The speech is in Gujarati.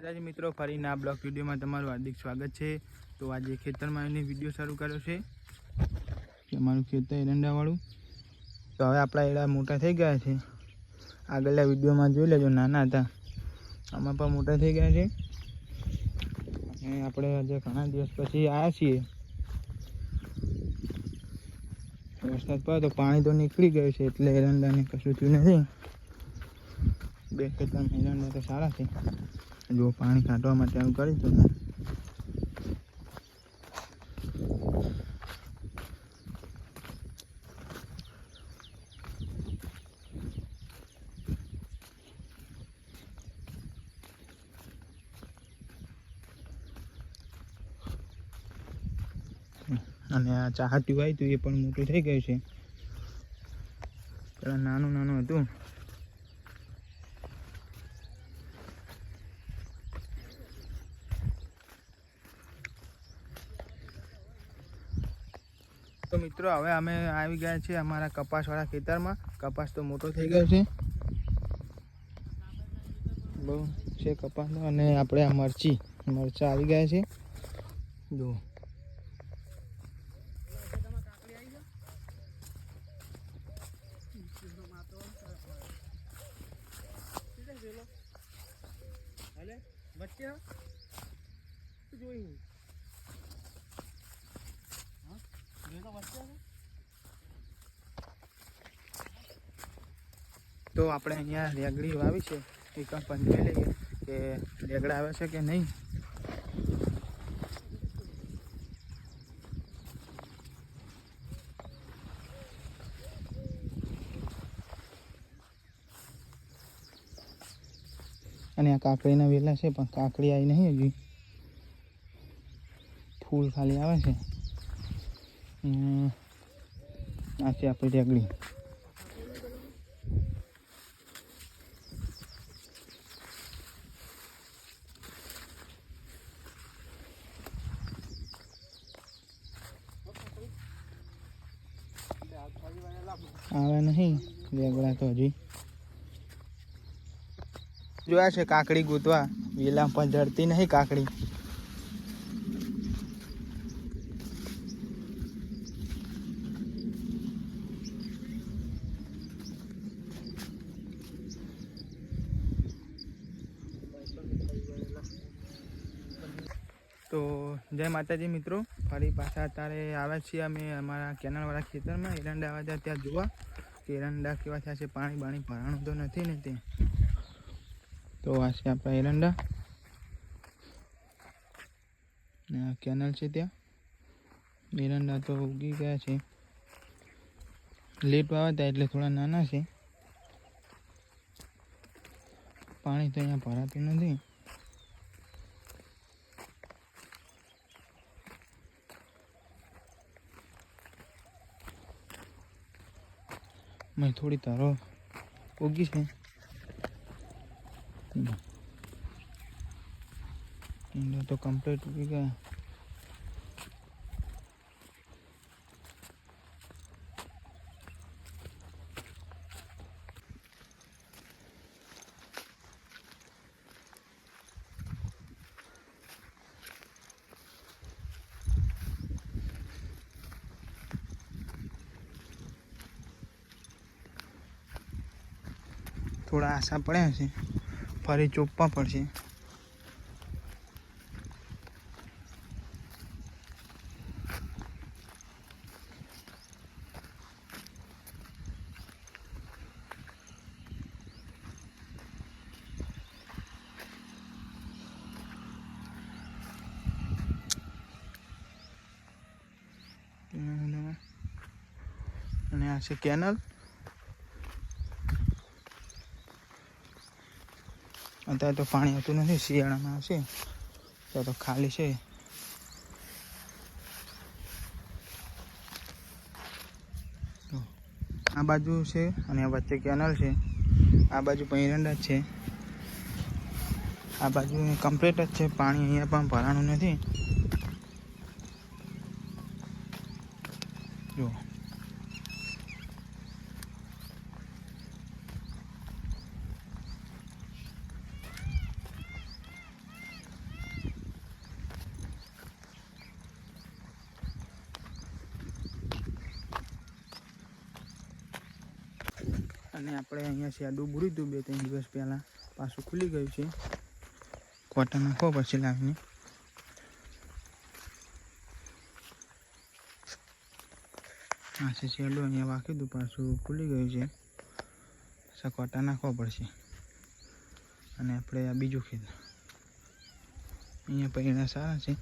માતાજી મિત્રો, ફરીને આ બ્લોગ વિડીયોમાં તમારું હાર્દિક સ્વાગત છે। તો આજે ખેતરમાં એને વિડીયો શરૂ કર્યો છે, અમારું ખેતર એરંડાવાળું। તો હવે આપણા એડા મોટા થઈ ગયા છે। આગળના વિડીયોમાં જોઈ લેજો, નાના હતા, આમાં પણ મોટા થઈ ગયા છે। અને આપણે આજે ઘણા દિવસ પછી આવ્યા છીએ। વરસાદ પડ્યો તો પાણી તો નીકળી ગયું છે, એટલે એરંડાને કશું થયું નથી। બે ખેતરમાં એરંડા તો સારા છે। જો પાણી કાઢવા માટે આવું કરીશું ને, અને આ ચાહટ્યું આવ્યું હતું, એ પણ મોટું થઈ ગયું છે। પેલા નાનું નાનું હતું। તો મિત્રો, હવે અમે આવી ગયા છીએ અમારા કપાસવાળા ખેતરમાં। કપાસ તો મોટો થઈ ગયો છે, બહુ છે કપાસનો। અને આપણે આ મરચા આવી ગયા છે, જો તો આપણે અહીંયા રેગડી વાવી છે, એ પણ જોઈ લઈએ કે રેગડા આવે છે કે નહીં। અને આ કાકડીના વેલા છે, પણ કાકડી આવી નહીં હજી, ફૂલ ખાલી આવે છે। આ છે આપણી રેગડી। આવે નહીં રેગડા તો હજી જોયા છે, કાકડી ગોતવા વેલા પણ જડતી નહીં કાકડી। તો જય માતાજી મિત્રો, ફરી પાછા અત્યારે આવ્યા છીએ અમે અમારા કેનાલવાળા ખેતરમાં। એરંડા આવ્યા હતા ત્યાં જોવા કે એરંડા કેવા થયા છે, પાણી બાણી ભરાણું તો નથી ને તે। તો આ છે આપણા એરંડા, ને આ કેનાલ છે ત્યાં। એરંડા તો ઉગી ગયા છે, લેટ આવ્યા હતા એટલે થોડા નાના છે, પાણી તો અહીંયા ભરાતું નથી। મેં થોડી તારો ઉગી છે, ઈંડા તો કમ્પ્લીટ ઉગી ગયા। થોડા આશા પડ્યા છે, ફરી ચોપવા પડશે। અને આ છે કેનલ। અત્યારે તો પાણી હતું નથી, શિયાળામાં આવશે, અત્યારે તો ખાલી છે। આ બાજુ છે અને આ વચ્ચે કેનલ છે, આ બાજુ પણ એરંડા જ છે, આ બાજુ કમ્પ્લીટ જ છે, પાણી અહીંયા પણ ભરાણું નથી। જો અને આપણે અહીંયા શેડું ભૂર્યું હતું 2-3 દિવસ પહેલાં, પાછું ખુલી ગયું છે. કોટા નાખવો પડશે લાવીને. આ છે શેડું, અહીંયા વાંકી હતું, પાછું ખુલી ગયું છે. કોટા નાખવા પડશે. અને આપણે આ બીજું ખેતર, અહીંયા પૈણા સારા છે.